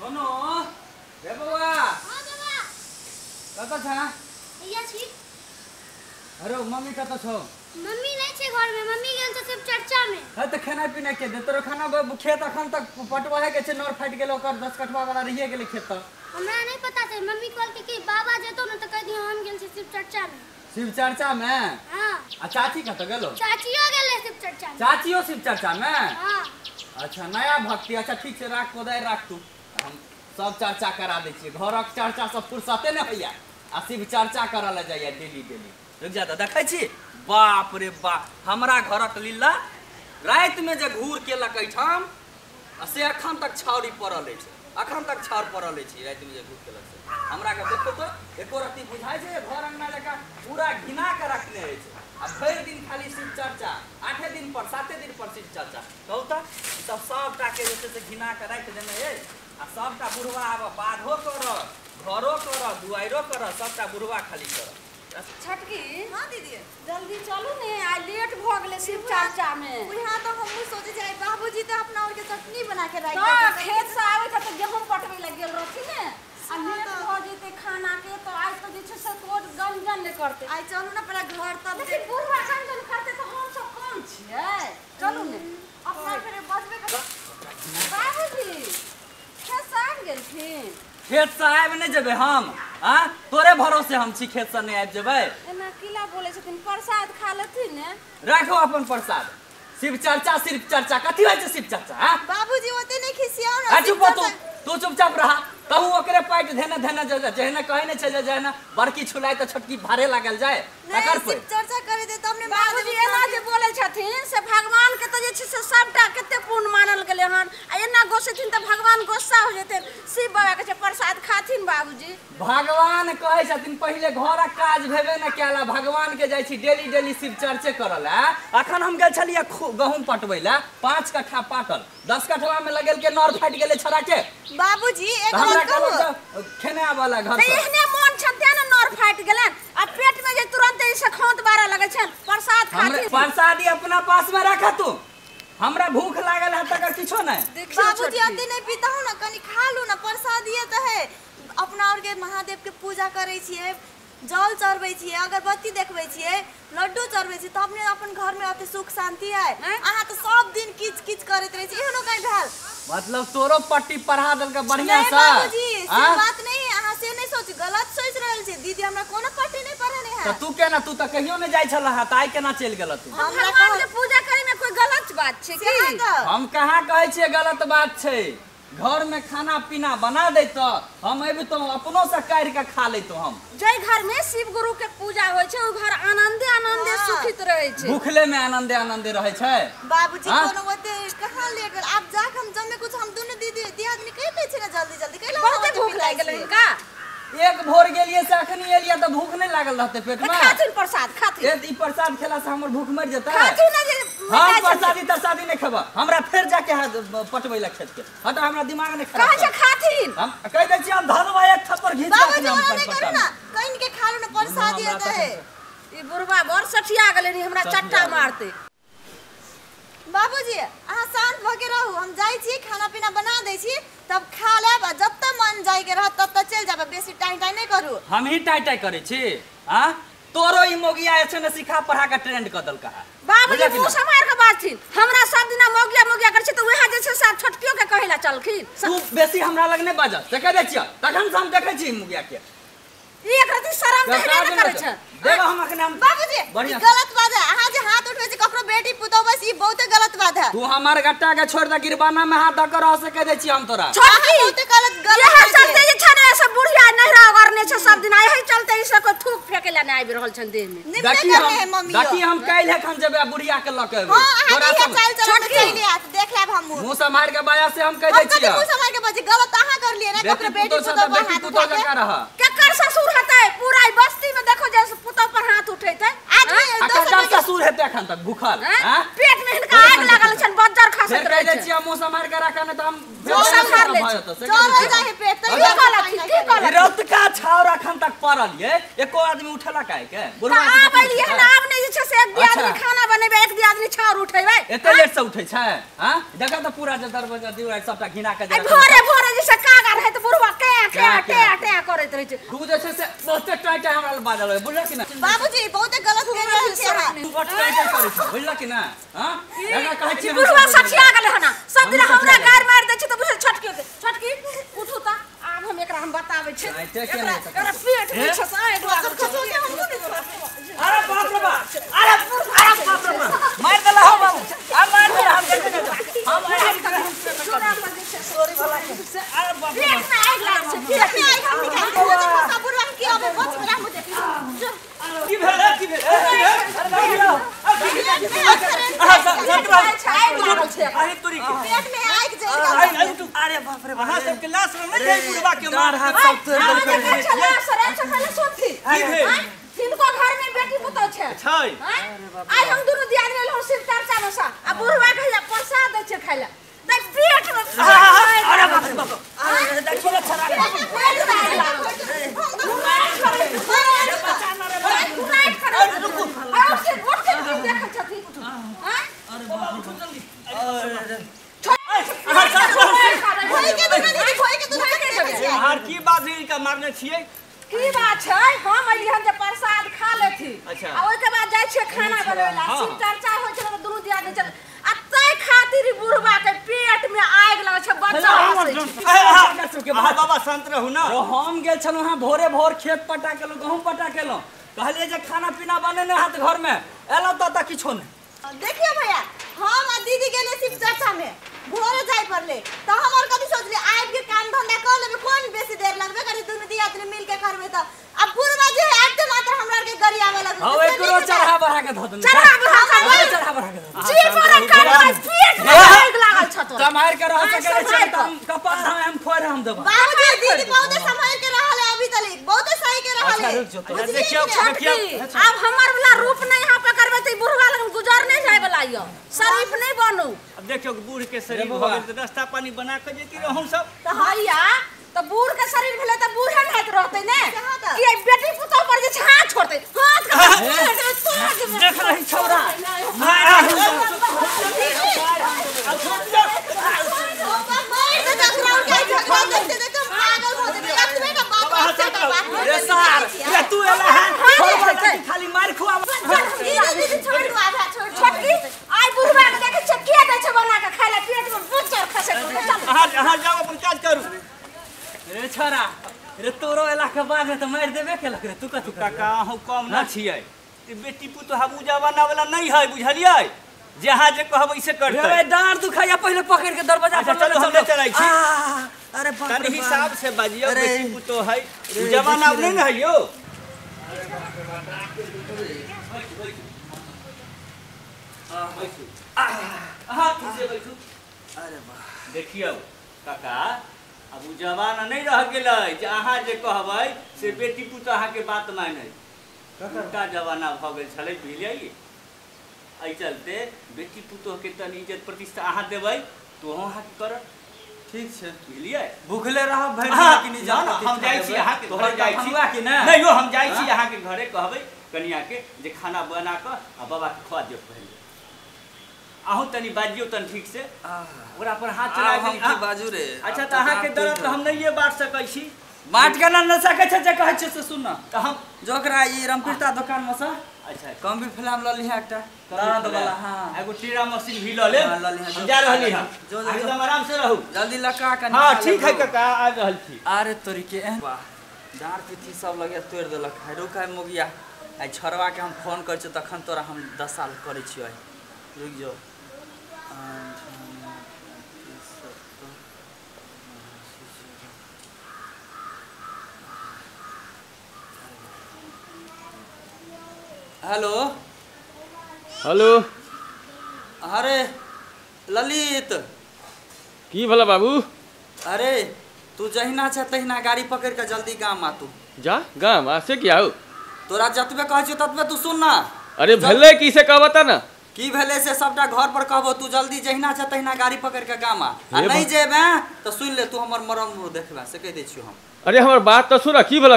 सोनो रे बउआ हां बाबा कत छ भैया छी। अरे मम्मी कत छ? मम्मी नहीं छे घर में, मम्मी गेल छ सब चर्चा में। है त खाना पीना के दे तोरो खाना खेत अखन तक पटवा है के छ नर फाट गेल ओकर 10 कठवा वाला रहिए गेल खेत त। हमरा नहीं पता छे, मम्मी कहल के कि बाबा जेतो न त कह दियो हम गेल छी शिव चर्चा में। शिव चर्चा में? हां। आ चाची कत गेलो? चाचियो गेले शिव चर्चा में। चाचियो शिव चर्चा में? हां। अच्छा नया भक्ति। अच्छा ठीक से राख कोदाय राख तू, हम सब चर्चा करा दे छी। घरक चर्चा सब फुर्सते न होइया आ शिव चर्चा करल जाइया डेली डेली। रुक जा त देखै छी बाप रे बाप हमरा घरक लीला रात में जे घूर केलक एठाम से अखन तक छाउरी पड़ल अछि, अखन तक छाउर पड़ल अछि रात में जे घूर केलक से हमरा के देखो तो एको रत्ती बुझाइ छै घर अंगना जका पूरा घिना के रखने अछि। आ भरि दिन खाली शिव चर्चा, 8 दिन पर 7 दिन पर शिव चर्चा कहू त सब सबटा के जे से घिना के राख देने अछि। आ सबटा बुढ़वा आब बाधो कर घरो कर दुआइरो कर सबटा बुढ़वा खाली कर। छटकी हाँ दीदी जल्दी चलू ने, आ लेट भ गेले शिव चर्चा में। यहाँ तो हम सोचे जाए बाबूजी तो अपना और के चटनी बना के रख तो खेत से आवे त गेहूं कटवे लग गेल रहथि ने, आ लेट भ जेते खाना के तो आज तो जे छै से तोड़ गंजन ने करते। आई चलू ना पहले घर तब लेकिन बुढ़वा गंजन करते तो हम सब कौन छियै? चलू ने अपना फेरे बजबे कर। बाबूजी खेत से आबि गेलखिन? खेत से आबि नहीं जेबे हम? हाँ तोरे भरोसे हम छी खेत से नहीं आबि जेबे? एना किला बोले छथिन, प्रसाद खा लेथिन ने। राखो अपन प्रसाद। शिव चर्चा सिर्फ चर्चा कथी होय छै शिव चर्चा? हां बाबूजी होते नहीं खिसियाओ ना। चुप तू चुपचाप रहा। कहू ओकरे पाइट धेने धेने जेहने कहे नहीं छै जेहने बड़की छुलाई त छोटकी भारे लागल जाए तकर शिव चर्चा करे दे त हमने बाबूजी एना जे बोले छथिन से भगवान के तो जे छै से सबटा कते पूर्ण मानल गेले हन। आ एना गोसेथिन त भगवान गुस्सा हो जेथिन। शिव बाबा के प्रसाद खाथिन बाबूजी। भगवान कहे छथिन पहले घरक काज भेबे न केला, भगवान के जाय छी डेली डेली शिव चर्चे करल है। अखन हम गेल छलिए गहूम पटबै ला, 5 कट्ठा पाटल, 10 कट्ठा में लगल के नर फाट गेले छड़ा के। बाबूजी एक हमरा बात कहू खेने वाला घर त एहने मन छते न नर फाट गेलन, आ पेट में जे तुरंत से खोंत बारा लगे छन प्रसाद खाथिन। प्रसादी अपना पास में रख तू, हमरा भूख लागल है तकर किछो नहीं। बाबूजी अते नहीं पीता हूं ना, कनी खा लू ना, प्रसादिए त है। अपना और के महादेव के पूजा करे छिए, जल चढ़बै छिए, अगरबत्ती देखबै छिए, लड्डू चढ़बै छिए, त अपने अपन घर में अते सुख शांति है। आहा तो सब दिन किच किच करत रहे छी, एहनो कहीं भेल? मतलब तोरो पट्टी पढ़ा दल के बढ़िया से। बाबूजी से बात नहीं, आहा से नहीं सोच, गलत सोच रहल छी। दीदी हमरा कोनो पट्टी नहीं पढ़ने है। त तू केना, तू त कहियो नहीं जाय छला ह, त आइ केना चल गेल तू? भगवान के पूजा करे में कोई गलत बात छै की? हम कहाँ कहे छिए गलत बात छै। घर में खाना पीना बना दे तो हम एबे तो अपनो से काढ़ के खा ले तो हम। जय घर में शिव गुरु के पूजा होय छै, ओ घर आनंदे आनंदे सुखित रहे छै। भूखले में आनंदे आनंदे रहे छै। बाबूजी कोनो ओते कहां ले गेल? आप जाक हम जमे कुछ हम दोनों दीदी आदमी कह ले छै ना जल्दी जल्दी कहला। बहुत भूख लाग गेल इनका। एक भोर गेलिए से अखनी एलिया त भूख नहीं लागल रहते पेट में? खाथिन प्रसाद खाथिन। ई प्रसाद खेला से हमर भूख मर जेतै? खाथिन ना जे हम प्रसादी तरसादी नहीं खेबा, हमरा फिर जाके पटबै ला खेत के। हट हमरा दिमाग नहीं खराब। कहां से खाथिन? हम कह दे छी हम धनवा एक थप्पड़ घीच के बाबूजी ओना नहीं करू ना, कहीं के खा लो ना, प्रसादिए त है। ई बुढ़वा बड़ सठिया गेले नी, हमरा चट्टा मारते। बाबूजी अहाँ शांत भ के रहू, हम जाई छी खाना पीना बना दै छी, तब खा लेब। जब तक मन जाई के रह तब तक चल जाबे, बेसी टाइम टाइम नहीं करू। हम ही टाई टाई करे छी? हां तोरो ई मोगिया ऐसे न सिखा पढ़ा के ट्रेंड क दल कहा। बाबूजी मुंह समार के बात छी, हमरा सब दिना मोगिया मोगिया कर छी त वहे जे छै से छोटकियो के कहेला चलखिन। तू बेसी हमरा लग नहीं बाजा से कह दे छी, तखन से हम देखे छी मोगिया के एक रति शरम नहीं करे छ। देबो हम अखन हम बाबूजी बढ़िया गलत बात है। अहाँ जे हाथ उठबै छी ककरो बेटी पुतौ, बस ई बहुत गलत बात है। तू हमार गट्टा के छोड़ दे, गिरबाना में हाथ धकर रह से कह दे छी हम तोरा। छोटकी बहुत गलत यह चलते जे छ ने सब बुढ़िया नहरा करने छ सब दिन, यही चलते ई सब को थूक फेकेला नहीं आबि रहल छन देह में। देखी हम काइल एखन जेबे बुढ़िया के लके एबे। तोरा सब छोटकी देख लेब हम। मुंह समार के बाया से हम कह दे छी। मुंह समार के बाजी गलत अहाँ कर लिए ना, ककरो बेटी पुतौ पर हाथ पुतो जका रह। केकर ससुर हतै? पूरा बस्ती में देखो जे पुतौ पर हाथ उठैतै। आदमी ससुर हेतै एखन तक भूखल। पेट में इनका आग लागल छन, बज्जर खा कसत कह रहे दे छे छियै मुंह से मार के रखा न त हम जोर मार ले जोर हो जाए पेट तो की कहला की कहला रत का छाव रखन तक पड़ल ये एको आदमी उठला काहे के बुढ़वा आब अलिए न आब नहीं छै से एक दी आदमी खाना बनेबे एक दी आदमी छाउर उठेबै एते लेट से उठै छै हां देखा त पूरा जे दरवाजा दीवार सबटा घिना के ए भोरे भोरे जे से कागा रहे त बुढ़वा के करैत रहे छै तू जे छै से बहुते टाइट हमरा बाजल है बुझला कि ना बाबूजी बहुते गलत कह रहल छी अहाँ तू बट टाइट करे छै बुझला कि ना हां लगा कहै छी बुढ़वा सठिया गेले हना सब दिन हमरा गार मार दै छै त बुझे छटकी उठू त आब हम एकरा हम बताबै छी एकरा पेट में छै से एक लागल छै अरे बाप रे बाप अरे बाप रे बाप मार देला हो बाबू आ मार देला हम देखे हम सॉरी भला अरे बाप रे पेट में आग लागल छै पेट में आग हम निकाल सब बुढ़वा की अब बच गया मुझे की भेल अरे अरे तोरी पेट में आग जल गया अरे बाप रे अहां सब के लाश में नहीं बुढ़वा के मार हाथ सब तोड़ कर चला सरे चला सोथी तिनको घर में बेटी पुतौ छै आइ हम दुनु दिया गेल हो सिर चर्चा में सा आ बुढ़वा कहिया प्रसाद दै छै खाइला नै पेट में अरे बाप रे बाप अरे देखिए छरा हर की बात है इनका मारने छिए की बात छै हम अइली हम जे प्रसाद खा लेथी अच्छा। आ ओइ के बाद जाय छै खाना बनवेला सिर चर्चा होय छै त दुनु दिया दे छै आ तै खातिर बुढ़वा के पेट में आग लगै छै बच्चा हंसै छै बाबा शांत रहू ना हम गेल छलौ हां भोरे भोर खेत पटा केलौ गहूं पटा केलौ कहलिए जे खाना पीना बनेने हाथ घर में एलौ त किछो नहीं देखिए भैया हम आ दीदी गेले शिव चर्चा में भोरे जाय पड़ले तो हम और कभी सोचले आइब के काम धंधा कर लेबे कोन बेसी देर लगबे करी दुनु दिया आदमी मिल के करबे त अब बुढ़वा जे आते मात्र हमरा के गरी आवे लगबे हां एकरो चढ़ा बढ़ा के ध देने चढ़ा बढ़ा के जी मोरा कर पेट में आग लागल छ तो समार के रह सके छै हम कपार हम फोड़ हम देब बाबूजी दीदी बहुत संभाल के रहल है अभी तक बहुत सही के रहल है देखियो अब हमर वाला रूप नहीं यहां पे करबे त बुढ़वा लगन गुजर नहीं जाय वाला यो शरीफ नहीं बनू अब देखियो बूढ़ के शरीर हो गेल त नाश्ता पानी बना के जेती रहू सब त हैया त बूढ़ के शरीर भेले त बूढ़े नहीं रहते ने कि बेटी पुतौ पर जे हाथ छोड़ते हाथ देख रही छौरा रे सार ये तू एला है खाली मार खुआ छोटकी आई बुढ़वा के देखे छ के दै छ बना के खाइला पेट में बुचर खसे अहाँ जाओ अपन काज करू रे छोरा रे तोरो एला के बाद में त मार देबे केलक रे तू कथु काका हम कम ना छियै ई बेटी पुतो हम उजावाना वाला नहीं है बुझलियै जहाँ जे कहब इसे करते रे डांर दुखाया पहले पकड़ के दरवाजा पर चलो हम ले चलाई छी अरे बाप तनी रे हिसाब से बाजियो अरे। बेटी पुतो है उजावाना नहीं न है यो अरे वाह देखियो काका अब उ जवान नहीं रह गेलै जे अहाँ जे कहबै से बेटी पुतो अहाँ के बात मानै का जमाना भ गेल छलै बुझलियै एहि चलते बेटी पुतो के तनी इज्जत प्रतिष्ठा अहाँ देबै तो अहाँ के कर ठीक छै बुझलियै भूखले रह भरि हाँ, दिन कि ना, ना, हम जाइ छी अहाँ के घर जाइ छी कि ना नहीं यो हम जाइ छी अहाँ के घरे कहबै कनिया के जे खाना बना क आ बाबा के खुआ दियौ पहिले आहू तनी बाजियो तन ठीक से ओकरा पर हाथ चला हम की बाजू रे अच्छा त अहाँ के दर्द हम नहीं बांट सकै छी बांट के न सकै छै जे कहै छै से सुन न त हम जोकरा ई रामकृष्णा दुकान में से अच्छा कम भी फिल्म ल लिहा एकटा दर्द वाला हां एगो टीरा मशीन भी ल ले हाँ, ल लिहा। हम जा रहली हम जो, जो, एकदम आराम से रहू जल्दी लका के हां ठीक है काका आ रहल छी अरे तोरी के वाह डार पीठी सब लगे तोड़ देलक है रुक है मोगिया आई छरवा के हम फोन कर छ तखन तोरा हम 10 साल करै छियै रुक जो हेलो हेलो अरे ललित की भला बाबू अरे तू जहिना छ तहिना गाड़ी पकड़ के जल्दी गाम आ तू जा गाम आ से क्या हो तोरा जतबे कहै छियौ ततबे तू सुन ना अरे भले की से कहबता ना की भेले से सबटा घर पर कहबो तू जल्दी जहिना छ तहिना गाड़ी पकड़ के गाम आ हे नहीं जेबे तो सुन ले तू हमर मरम देखबे से कह दै छियो हम। अरे हमर बात तो सुन की भेल